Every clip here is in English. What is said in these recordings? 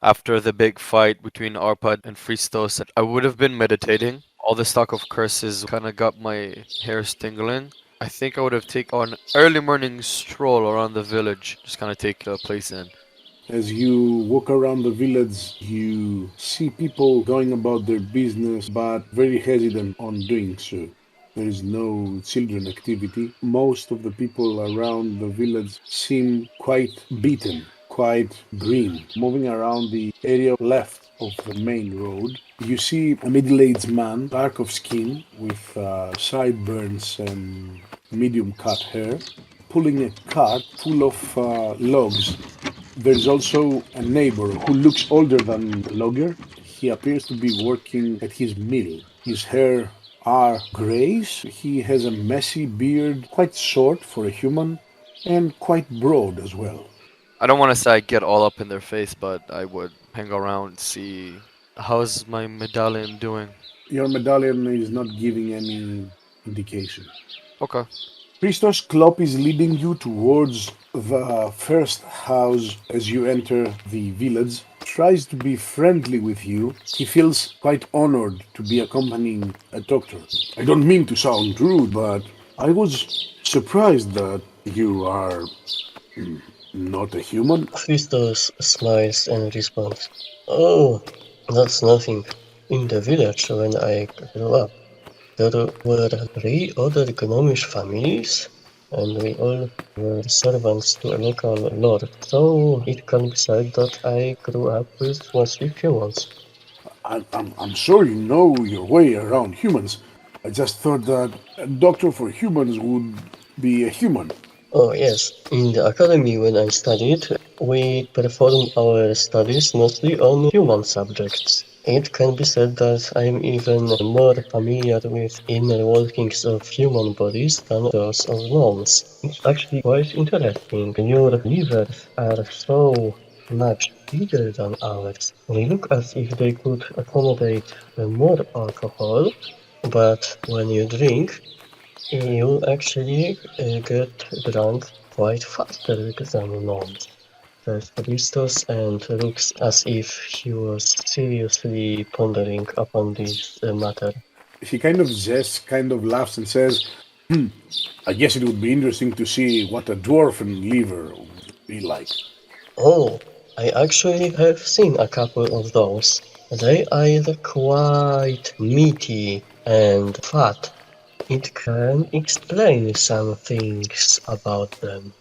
After the big fight between Arpad and Fristos, I would have been meditating. All the stock of curses kind of got my hairs tingling. I think I would have taken an early morning stroll around the village, just kind of take a place in. As you walk around the village, you see people going about their business, but very hesitant on doing so. There is no children activity. Most of the people around the village seem quite beaten, quite green. Moving around the area left of the main road, you see a middle-aged man, dark of skin, with sideburns and medium cut hair, pulling a cart full of logs. There's also a neighbor who looks older than the logger. He appears to be working at his mill. His hair are grayish. He has a messy beard, quite short for a human, and quite broad as well. I don't want to say I get all up in their face, but I would hang around and see how's my medallion doing. Your medallion is not giving any indication. Okay. Christos Klopp is leading you towards the first house as you enter the village. Tries to be friendly with you. He feels quite honored to be accompanying a doctor. I don't mean to sound rude, but I was surprised that you are not a human. Fristos smiles and responds, "Oh, that's nothing. In the village when I grew up, there were 3 other gnomish families, and we all were servants to a local lord, so it can be said that I grew up with mostly humans." I'm sure you know your way around humans. I just thought that a doctor for humans would be a human. Oh yes, in the academy when I studied, we performed our studies mostly on human subjects. It can be said that I'm even more familiar with inner workings of human bodies than those of gnomes. It's actually quite interesting. Your livers are so much bigger than ours. They look as if they could accommodate more alcohol, but when you drink, you actually get drunk quite faster than gnomes. Says Fristos and looks as if he was seriously pondering upon this matter. He kind of jests, kind of laughs, and says, I guess it would be interesting to see what a dwarfen liver would be like. Oh, I actually have seen a couple of those. They are either quite meaty and fat. It can explain some things about them.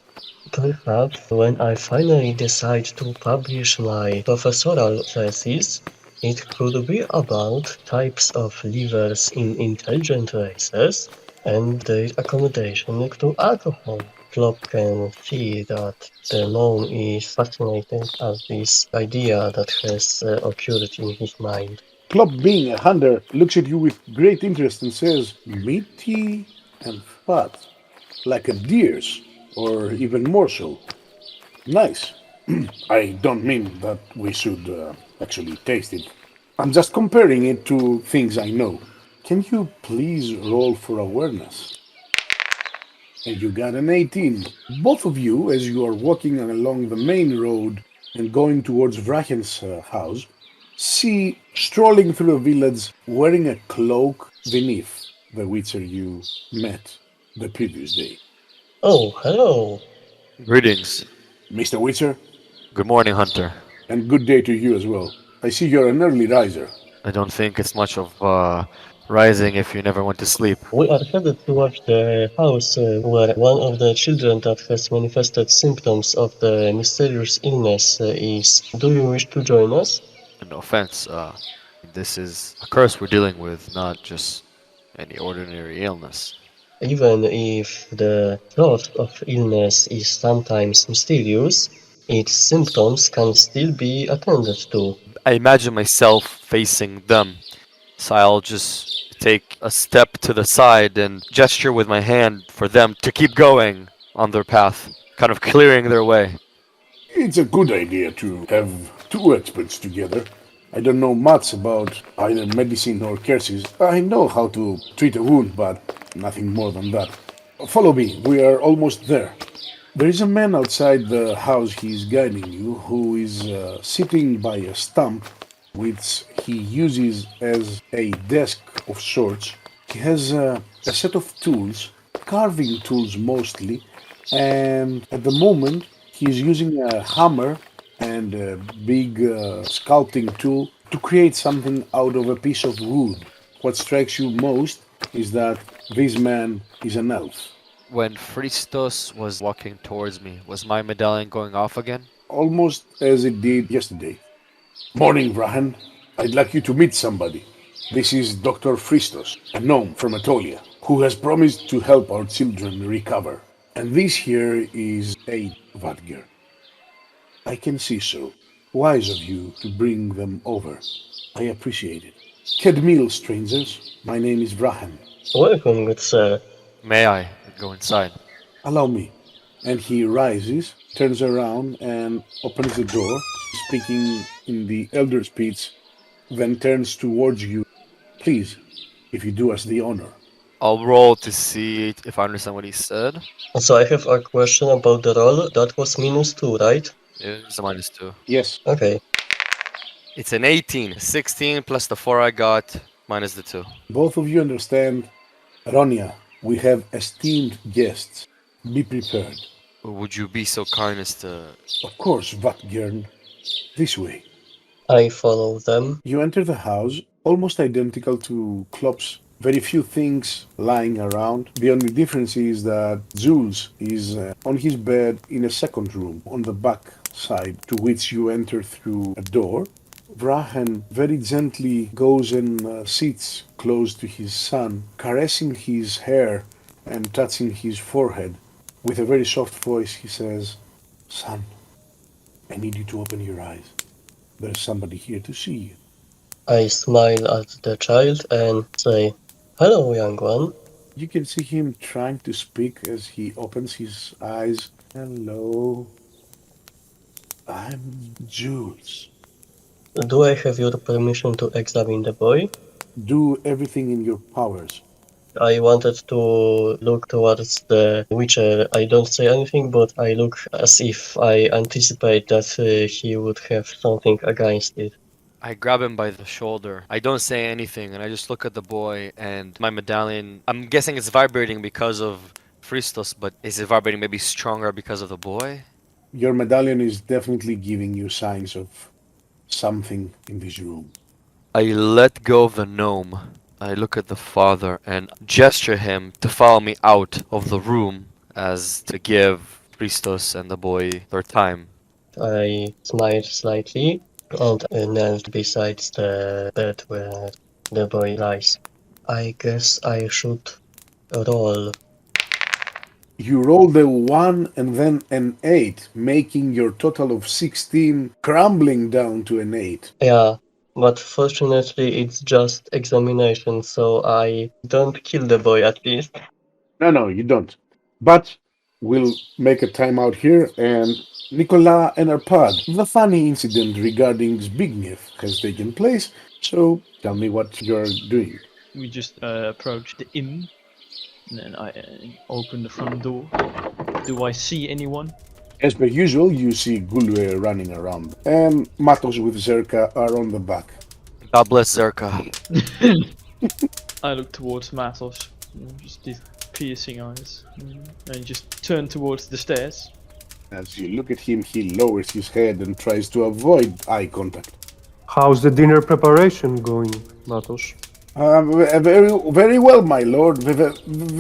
Perhaps when I finally decide to publish my professorial thesis, it could be about types of livers in intelligent races and their accommodation to alcohol. Klopp can see that the gnome is fascinated at this idea that has occurred in his mind. Klopp, being a hunter, looks at you with great interest and says, meaty and fat, like a deer's, or even more so. Nice. I don't mean that we should actually taste it. I'm just comparing it to things I know. Can you please roll for awareness? And you got an 18. Both of you, as you are walking along the main road and going towards Vrachen's house, see strolling through a village wearing a cloak Vinyff, the Witcher you met the previous day. Oh, hello. Greetings. Mr. Witcher, Good morning, Hunter. and good day to you as well. I see you're an early riser. I don't think it's much of rising if you never went to sleep. We are headed towards the house where one of the children that has manifested symptoms of the mysterious illness is. Do you wish to join us? No offense, this is a curse we're dealing with, not just any ordinary illness. Even if the cause of illness is sometimes mysterious, its symptoms can still be attended to. I imagine myself facing them, so I'll just take a step to the side and gesture with my hand for them to keep going on their path, kind of clearing their way. It's a good idea to have two experts together. I don't know much about either medicine or curses. I know how to treat a wound, but nothing more than that. Follow me, we are almost there. There is a man outside the house he is guiding you who is sitting by a stump which he uses as a desk of sorts. He has a set of tools, carving tools mostly, and at the moment he is using a hammer and a big sculpting tool to create something out of a piece of wood. What strikes you most is that this man is an elf. When Fristos was walking towards me, was my medallion going off again? Almost as it did yesterday. Morning, Vrahan. I'd like you to meet somebody. This is Dr. Fristos, a gnome from Atolia, who has promised to help our children recover. And this here is a Vadger. I can see so. Wise of you to bring them over. I appreciate it. Kedmil, strangers. My name is Vrahan. Welcome, good sir. May I go inside? Allow me. And he rises, turns around, and opens the door, speaking in the elder speech, then turns towards you. Please, if you do us the honor. I'll roll to see if I understand what he said. So I have a question about the roll. That was -2, right? It's a -2. Yes. Okay. It's an 18. 16 plus the 4 I got, minus the 2. Both of you understand. Ronia, we have esteemed guests. Be prepared. Would you be so kind as to... Of course, Vatgern. This way. I follow them. You enter the house, almost identical to Klopp's. Very few things lying around. The only difference is that Jules is on his bed in a second room on the back side, to which you enter through a door. Vrahan very gently goes and sits close to his son, caressing his hair and touching his forehead. With a very soft voice he says, "Son, I need you to open your eyes. There's somebody here to see you." I smile at the child and say, "Hello, young one." You can see him trying to speak as he opens his eyes. "Hello, I'm Jules. Do I have your permission to examine the boy? Do everything in your powers." I wanted to look towards the Witcher. I don't say anything, but I look as if I anticipate that he would have something against it. I grab him by the shoulder. I don't say anything, and I just look at the boy, and my medallion... I'm guessing it's vibrating because of Fristos, but is it vibrating maybe stronger because of the boy? Your medallion is definitely giving you signs of something in this room. I let go of the gnome. I look at the father and gesture him to follow me out of the room as to give Fristos and the boy their time. I smiled slightly and knelt beside the bed where the boy lies. I guess I should roll. You roll the 1 and then an 8, making your total of 16 crumbling down to an 8. Yeah, but fortunately it's just examination, so I don't kill the boy at least. No, you don't. But we'll make a timeout here, and Nicolas and Arpad, the funny incident regarding Zbigniew has taken place, so tell me what you're doing. We just approach the inn, and then I open the front door. Do I see anyone? As per usual, you see Gulwe running around, and Matos with Zerka are on the back. God bless Zerka. I look towards Matos, just these piercing eyes, and just turn towards the stairs. As you look at him, he lowers his head and tries to avoid eye contact. How's the dinner preparation going, Matos? Very well, my lord.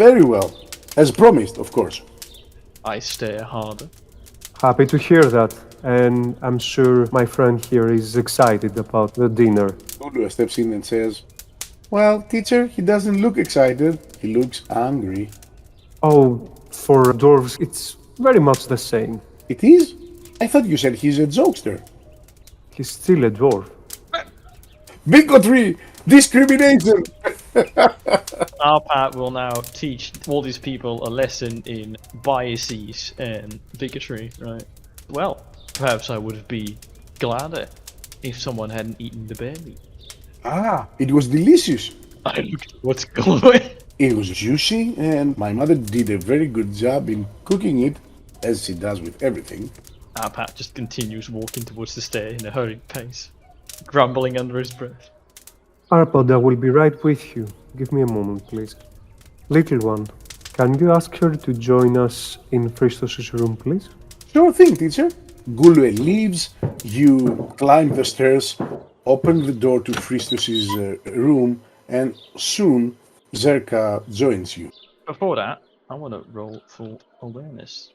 Very well. As promised, of course. I stare harder. Happy to hear that, and I'm sure my friend here is excited about the dinner. Gulwe steps in and says, "Well, teacher, he doesn't look excited. He looks angry." Oh, for dwarves, it's very much the same. It is? I thought you said he's a jokester. He's still a dwarf. Bigotry! Discrimination! Arpad will now teach all these people a lesson in biases and bigotry, right? Well, perhaps I would be gladder if someone hadn't eaten the bear meat. Ah, it was delicious. I looked what's going on. It was juicy, and my mother did a very good job in cooking it. as she does with everything. Arpad just continues walking towards the stair in a hurried pace, grumbling under his breath. Arpad, I will be right with you. Give me a moment, please. Little one, can you ask her to join us in Fristos' room, please? Sure thing, teacher. Gulwe leaves, you climb the stairs, open the door to Fristos' room, and soon Zerka joins you. Before that, I want to roll for awareness.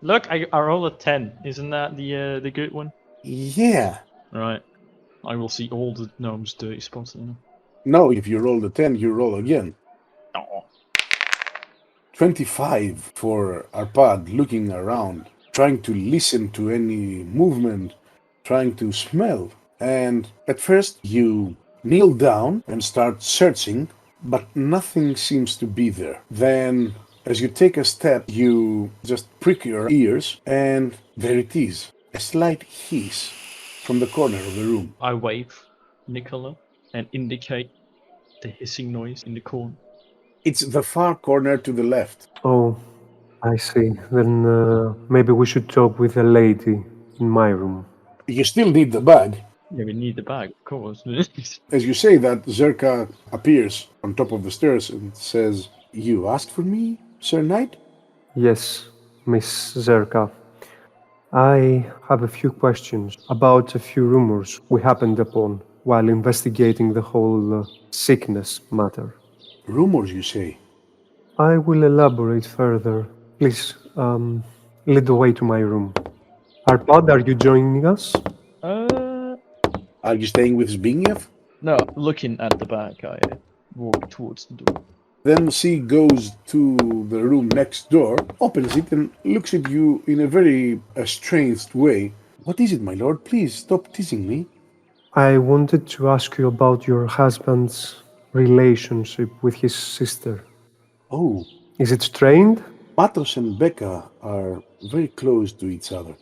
Look, I roll a 10. Isn't that the good one? Yeah. Right. I will see all the gnomes' dirty spots now. No, if you roll the 10, you roll again. Oh. 25 for Arpad, looking around, trying to listen to any movement, trying to smell. And at first you kneel down and start searching, but nothing seems to be there. Then, as you take a step, you just prick your ears, and there it is, a slight hiss from the corner of the room. I wave Nicola and indicate the hissing noise in the corner. It's the far corner to the left. Oh, I see. Then maybe we should talk with a lady in my room. You still need the bag. Yeah, we need the bag, of course. As you say that, Zerka appears on top of the stairs and says, "You asked for me, Sir Knight?" Yes, Miss Zerka. I have a few questions about a few rumors we happened upon while investigating the whole sickness matter. Rumors, you say? I will elaborate further. Please, lead the way to my room. Arpad, are you joining us? Are you staying with Zbigniew? No, looking at the bag, I walk towards the door. Then she goes to the room next door, opens it, and looks at you in a very estranged way. "What is it, my lord? Please stop teasing me." I wanted to ask you about your husband's relationship with his sister. "Oh, Is it strained? Matos and Becca are very close to each other.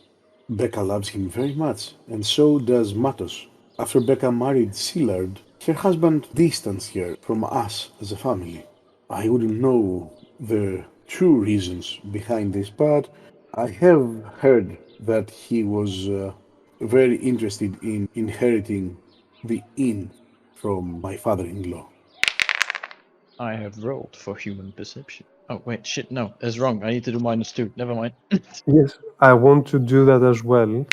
Becca loves him very much, and so does Matos. After Becca married Szilard, her husband distanced her from us as a family. I wouldn't know the true reasons behind this, but I have heard that he was very interested in inheriting the inn from my father-in-law." I have rolled for human perception. Oh, wait, shit, no, that's wrong. I need to do -2. Never mind. Yes, I want to do that as well.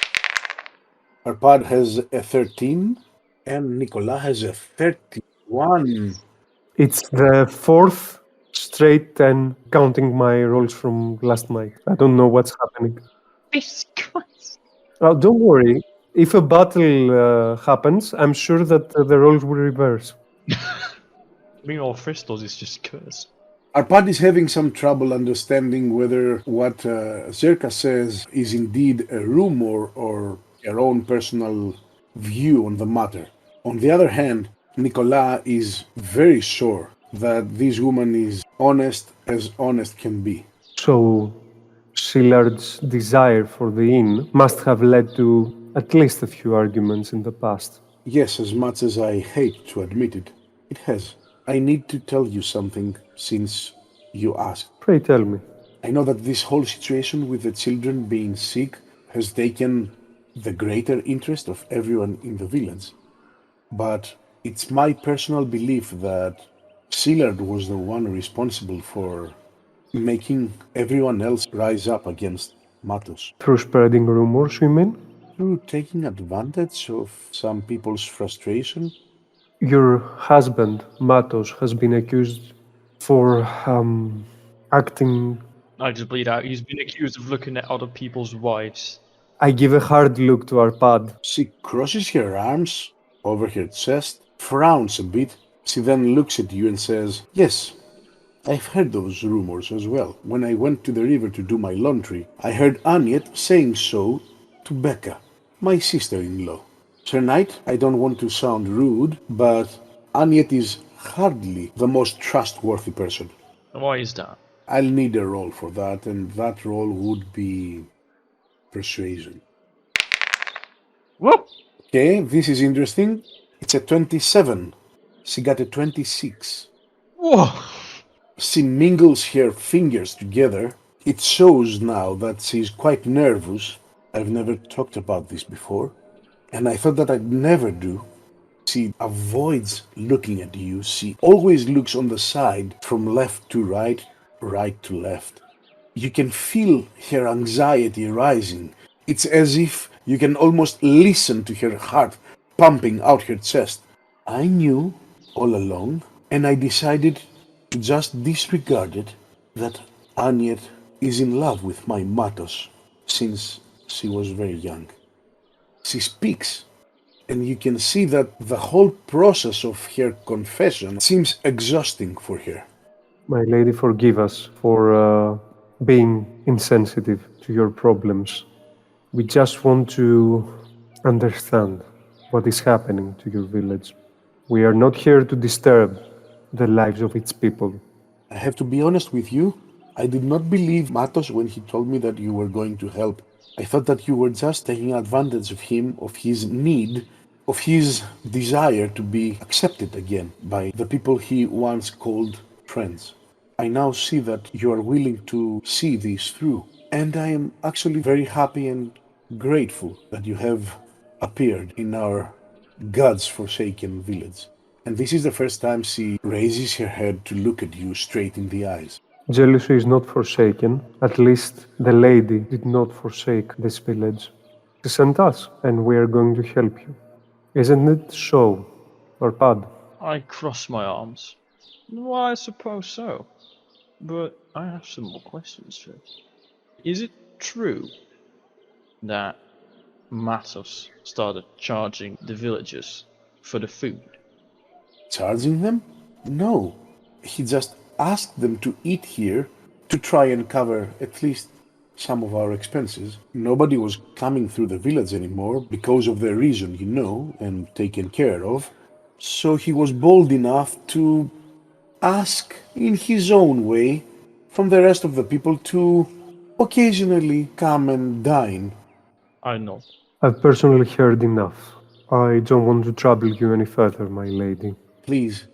Arpad has a 13, and Nicolas has a 31. It's the fourth straight 10, counting my rolls from last night. I don't know what's happening. Jesus Christ. Oh, don't worry. If a battle happens, I'm sure that the roles will reverse. Meanwhile, Fristos is just cursed. Arpad is having some trouble understanding whether what Zerka says is indeed a rumor or her own personal view on the matter. On the other hand, Nicolas is very sure that this woman is honest as honest can be. So, Szilard's desire for the inn must have led to at least a few arguments in the past. Yes, as much as I hate to admit it, it has. I need to tell you something since you asked. Pray tell me. I know that this whole situation with the children being sick has taken the greater interest of everyone in the village. But it's my personal belief that Szilard was the one responsible for making everyone else rise up against Matos. Through spreading rumors, you mean? Through taking advantage of some people's frustration. Your husband, Matos, has been accused for acting. I just bleed out. He's been accused of looking at other people's wives. I give a hard look to Arpad. She crosses her arms over her chest, frowns a bit. She then looks at you and says, "Yes, I've heard those rumors as well. When I went to the river to do my laundry, I heard Aniet saying so to Becca, my sister-in-law. Sir Knight, I don't want to sound rude, but Aniet is hardly the most trustworthy person." Why is that? I'll need a roll for that, and that roll would be persuasion. Whoop! Okay, this is interesting. It's a 27. She got a 26. Whoa! She mingles her fingers together It shows now that she's quite nervous. I've never talked about this before, and I thought that I'd never do. She avoids looking at you. She always looks on the side from left to right, right to left. You can feel her anxiety rising. It's as if you can almost listen to her heart pumping out her chest. I knew all along, and I decided to just disregard it, that Aniet is in love with my Matos since she was very young. She speaks, and you can see that the whole process of her confession seems exhausting for her. My lady, forgive us for being insensitive to your problems. We just want to understand what is happening to your village. We are not here to disturb the lives of its people. I have to be honest with you, I did not believe Matos when he told me that you were going to help. I thought that you were just taking advantage of him, of his need, of his desire to be accepted again by the people he once called friends. I now see that you are willing to see this through, and I am actually very happy and grateful that you have appeared in our God's forsaken village. And this is the first time she raises her head to look at you straight in the eyes. Jealousy is not forsaken. At least the lady did not forsake this village. She sent us, and we are going to help you. Isn't it so, Arpad? I cross my arms. Well, I suppose so. But I have some more questions first. Is it true that Matos started charging the villagers for the food? Charging them? No. He just asked them to eat here to try and cover at least some of our expenses. Nobody was coming through the village anymore because of the reason you know and taken care of. So he was bold enough to ask in his own way from the rest of the people to occasionally come and dine. I know. I've personally heard enough. I don't want to trouble you any further, my lady. Please,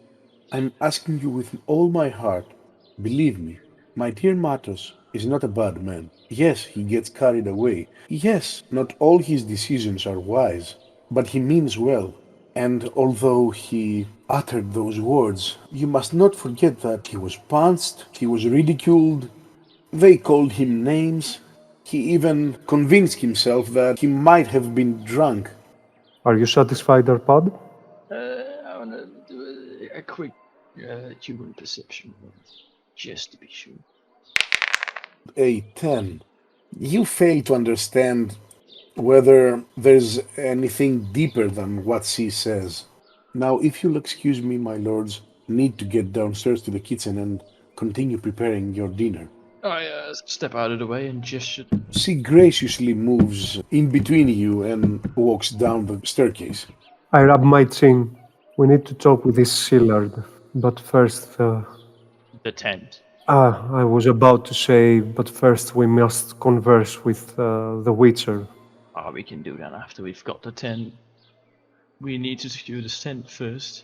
I'm asking you with all my heart. Believe me, my dear Matos is not a bad man. Yes, he gets carried away. Yes, not all his decisions are wise, but he means well. And although he uttered those words, you must not forget that he was punched, he was ridiculed, they called him names. He even convinced himself that he might have been drunk. Are you satisfied, Arpad? I want to do a quick human perception, just to be sure. A10. You fail to understand whether there's anything deeper than what she says. Now, if you'll excuse me, my lords, need to get downstairs to the kitchen and continue preparing your dinner. I step out of the way and gesture. She graciously moves in between you and walks down the staircase. I rub my chin. We need to talk with this Sillard. But first, The tent. I was about to say, but first we must converse with the Witcher. We can do that after we've got the tent. We need to secure the tent first.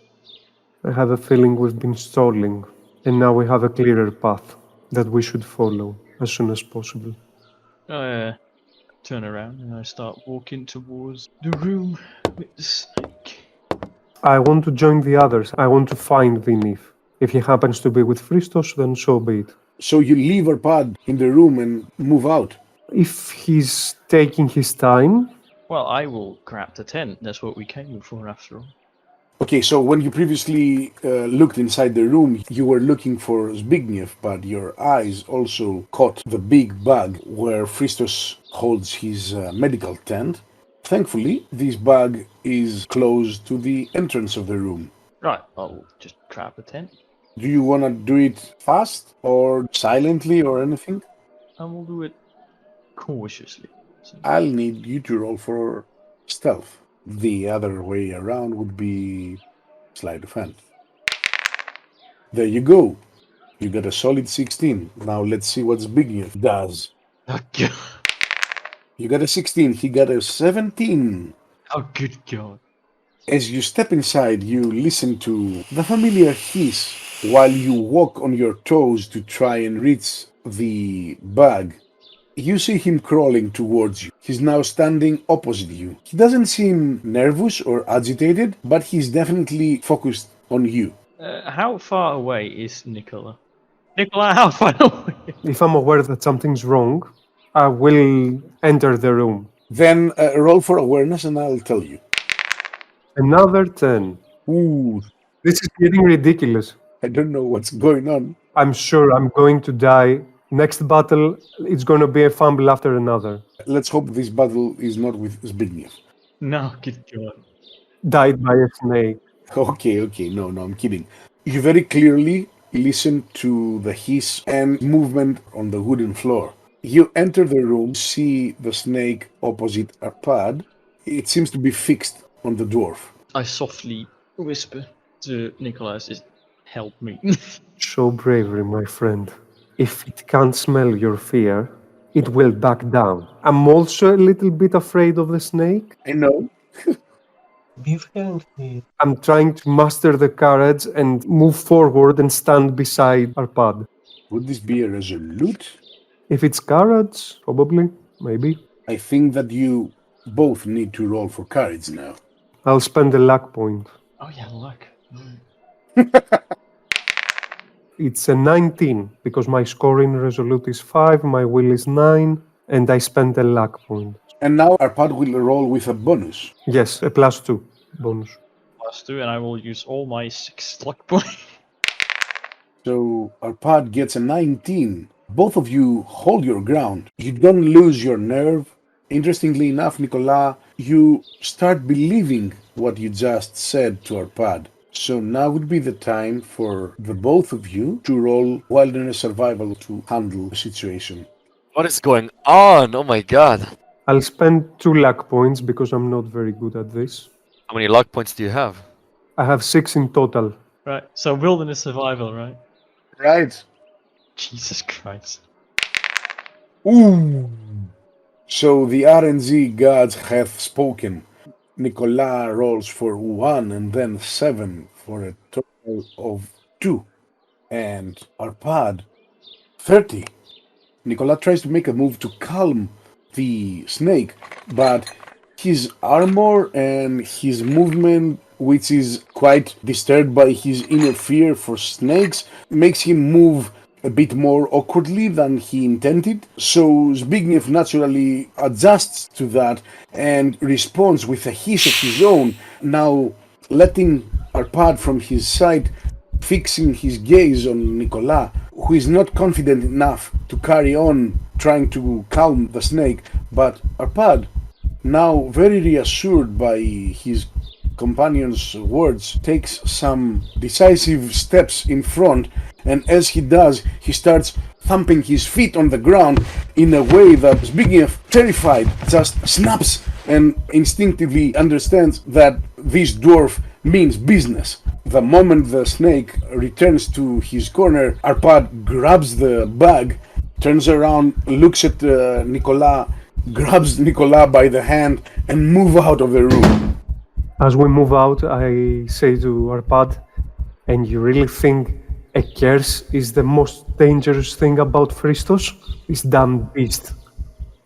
I have a feeling we've been stalling, and now we have a clearer path that we should follow as soon as possible. I turn around and I start walking towards the room with the snake. I want to join the others. I want to find Vinyff. If he happens to be with Fristos, then so be it. So you leave Arpad in the room and move out. If he's taking his time, Well, I will grab the tent. That's what we came for, after all. Okay, so when you previously looked inside the room, you were looking for Zbigniew, but your eyes also caught the big bag where Fristos holds his medical tent. Thankfully, this bag is close to the entrance of the room. Right, I'll just grab the tent. Do you want to do it fast or silently or anything? And we'll do it cautiously. So, I'll need you to roll for stealth. The other way around would be sleight of hand. There you go. You got a solid 16. Now let's see what Zbigniew does. oh, God. You got a 16. He got a 17. Oh, good God. As you step inside, you listen to the familiar hiss while you walk on your toes to try and reach the bag, you see him crawling towards you. He's now standing opposite you. He doesn't seem nervous or agitated, but he's definitely focused on you. How far away is Nicola? Nicola, how far away? If I'm aware that something's wrong, I will enter the room. Then roll for awareness and I'll tell you. Another 10. Ooh, This is getting ridiculous. I don't know what's going on. I'm sure I'm going to die. Next battle, it's going to be a fumble after another. Let's hope this battle is not with Zbigniew. No, good God. Died by a snake. Okay, no, I'm kidding. You very clearly listen to the hiss and movement on the wooden floor. You enter the room, see the snake opposite Arpad. It seems to be fixed on the dwarf. I softly whisper to Nicolas, help me. Show bravery, my friend. If it can't smell your fear, it will back down. I'm also a little bit afraid of the snake. I know. Be friendly. I'm trying to master the courage and move forward and stand beside Arpad. Would this be a resolute? If it's courage, probably, maybe. I think that you both need to roll for courage now. I'll spend a luck point. Oh yeah, luck. It's a 19, because my score in Resolute is 5, my will is 9, and I spent a luck point. And now Arpad will roll with a bonus. Yes, a +2 bonus. +2, and I will use all my 6 luck points. So Arpad gets a 19. Both of you hold your ground. You don't lose your nerve. Interestingly enough, Nicolas, you start believing what you just said to Arpad. So now would be the time for the both of you to roll wilderness survival to handle the situation. What is going on? Oh my god. I'll spend 2 luck points because I'm not very good at this. How many luck points do you have? I have 6 in total. Right, so wilderness survival, right? Right. Jesus Christ. Ooh. So the RNG gods hath spoken. Nicolas rolls for 1 and then 7 for a total of 2. And Arpad, 30. Nicolas tries to make a move to calm the snake, but his armor and his movement, which is quite disturbed by his inner fear for snakes, makes him move a bit more awkwardly than he intended. So Zbigniew naturally adjusts to that and responds with a hiss of his own, now letting Arpad from his side, fixing his gaze on Nicolas, who is not confident enough to carry on trying to calm the snake. But Arpad, now very reassured by his companion's words, takes some decisive steps in front, and as he does, he starts thumping his feet on the ground in a way that Zbigniew, terrified, just snaps and instinctively understands that this dwarf means business. The moment the snake returns to his corner, Arpad grabs the bag, turns around, looks at Nicolas, grabs Nicolas by the hand, and move out of the room. As we move out, I say to Arpad, and you really think a curse is the most dangerous thing about Fristos? This damn beast.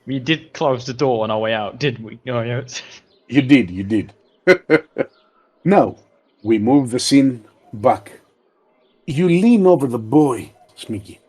We did close the door on our way out, didn't we? Oh, yeah. You did. Now, we move the scene back. You lean over the boy, Sneaky.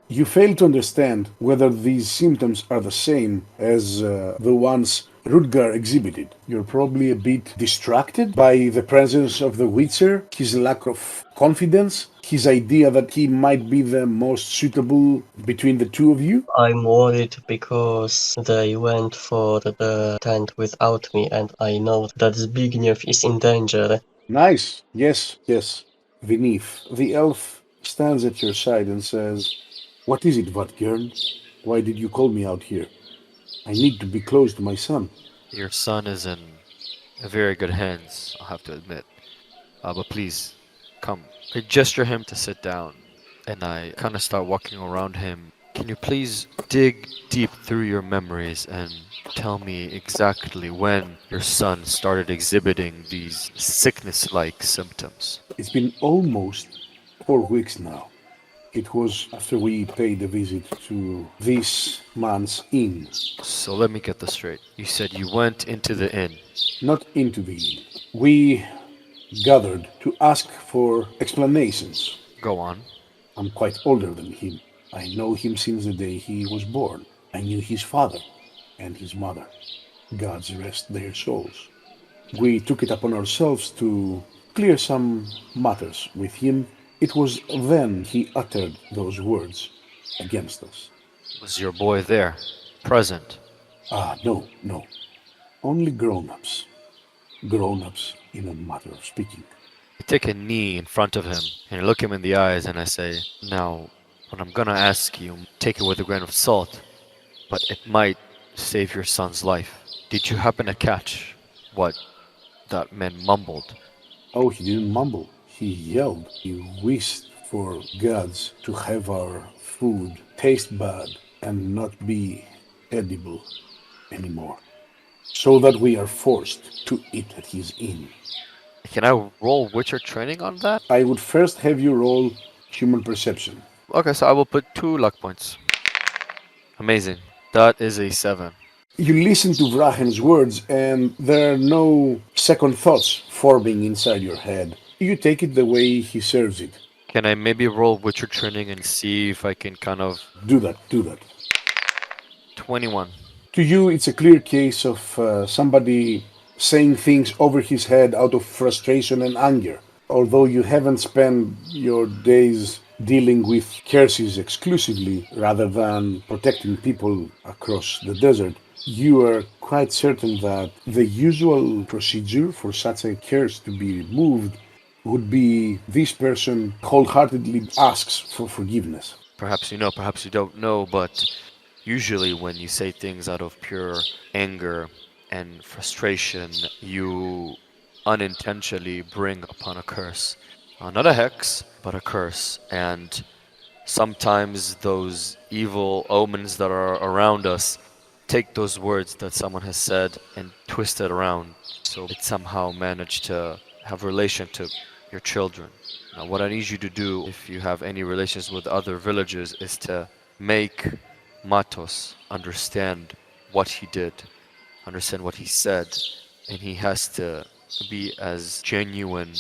You fail to understand whether these symptoms are the same as the ones Rudgar exhibited. You're probably a bit distracted by the presence of the Witcher, his lack of confidence, his idea that he might be the most suitable between the two of you. I'm worried because they went for the tent without me, and I know that Zbigniew is in danger. Nice. Yes. Vinyff, the elf, stands at your side and says, "What is it, Vatgern? Why did you call me out here? I need to be close to my son." Your son is in very good hands, I'll have to admit. But please, come. I gesture him to sit down, and I kind of start walking around him. Can you please dig deep through your memories and tell me exactly when your son started exhibiting these sickness-like symptoms? It's been almost 4 weeks now. It was after we paid a visit to this man's inn. So let me get this straight. You said you went into the inn. Not into the inn. We gathered to ask for explanations. Go on. I'm quite older than him. I know him since the day he was born. I knew his father and his mother. Gods rest their souls. We took it upon ourselves to clear some matters with him. It was then he uttered those words against us. Was your boy there? Present? No. Only grown-ups. Grown-ups in a matter of speaking. I take a knee in front of him and I look him in the eyes and I say, now, what I'm gonna ask you, take it with a grain of salt, but it might save your son's life. Did you happen to catch what that man mumbled? Oh, he didn't mumble. He yelled. He wished for gods to have our food taste bad and not be edible anymore, so that we are forced to eat at his inn. Can I roll Witcher training on that? I would first have you roll human perception. Okay, so I will put 2 luck points. Amazing. That is a 7. You listen to Vrahen's words, and there are no second thoughts forming inside your head. You take it the way he serves it. Can I maybe roll Witcher training and see if I can kind of... Do that. 21. To you, it's a clear case of somebody saying things over his head out of frustration and anger. Although you haven't spent your days dealing with curses exclusively, rather than protecting people across the desert, you are quite certain that the usual procedure for such a curse to be removed would be this person wholeheartedly asks for forgiveness. Perhaps you know, perhaps you don't know, but usually when you say things out of pure anger and frustration, you unintentionally bring upon a curse. Not a hex, but a curse. And sometimes those evil omens that are around us take those words that someone has said and twist it around so it somehow managed to have relation to your children. Now, what I need you to do, if you have any relations with other villagers, is to make Matos understand what he did, understand what he said, and he has to be as genuine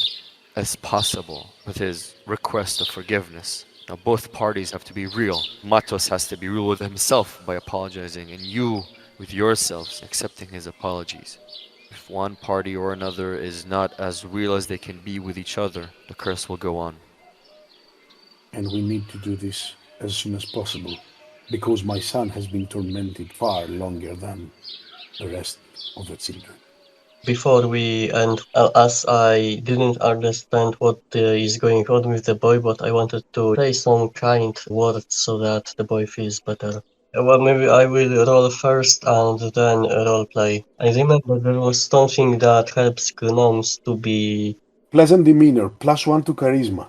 as possible with his request of forgiveness. Now, both parties have to be real. Matos has to be real with himself by apologizing, and you with yourselves accepting his apologies. If one party or another is not as real as they can be with each other, the curse will go on. And we need to do this as soon as possible, because my son has been tormented far longer than the rest of the children. Before we end, as I didn't understand what is going on with the boy, but I wanted to say some kind words so that the boy feels better. Well, maybe I will roll first and then role play. I remember there was something that helps gnomes to be Pleasant demeanor, +1 to charisma.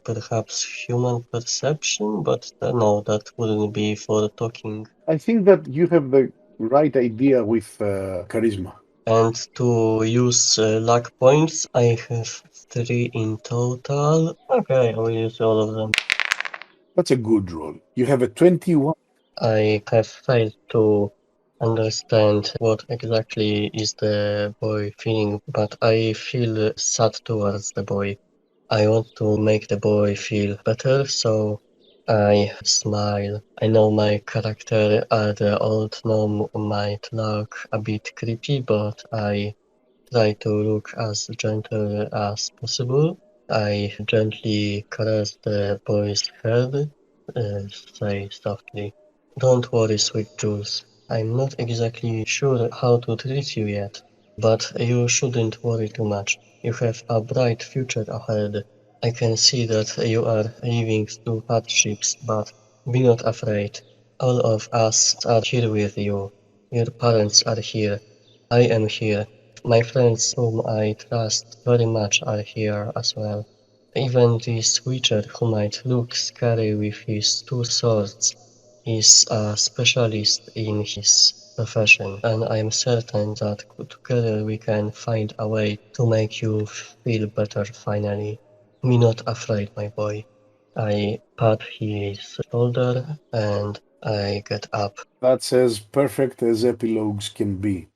perhaps human perception, but no, that wouldn't be for talking. I think that you have the right idea with charisma. And to use luck points, I have 3 in total. Okay, I will use all of them. That's a good roll. You have a 21. I have failed to understand what exactly is the boy feeling, but I feel sad towards the boy. I want to make the boy feel better, so I smile. I know my character at the old gnome might look a bit creepy, but I try to look as gentle as possible. I gently caress the boy's head, say softly, "Don't worry, sweet Jules. I'm not exactly sure how to treat you yet, but you shouldn't worry too much. You have a bright future ahead. I can see that you are living through hardships, but be not afraid. All of us are here with you. Your parents are here. I am here. My friends whom I trust very much are here as well. Even this Witcher who might look scary with his 2 swords is a specialist in his profession, and I am certain that together we can find a way to make you feel better finally. Be not afraid, my boy." I pat his shoulder and I get up. That's as perfect as epilogues can be.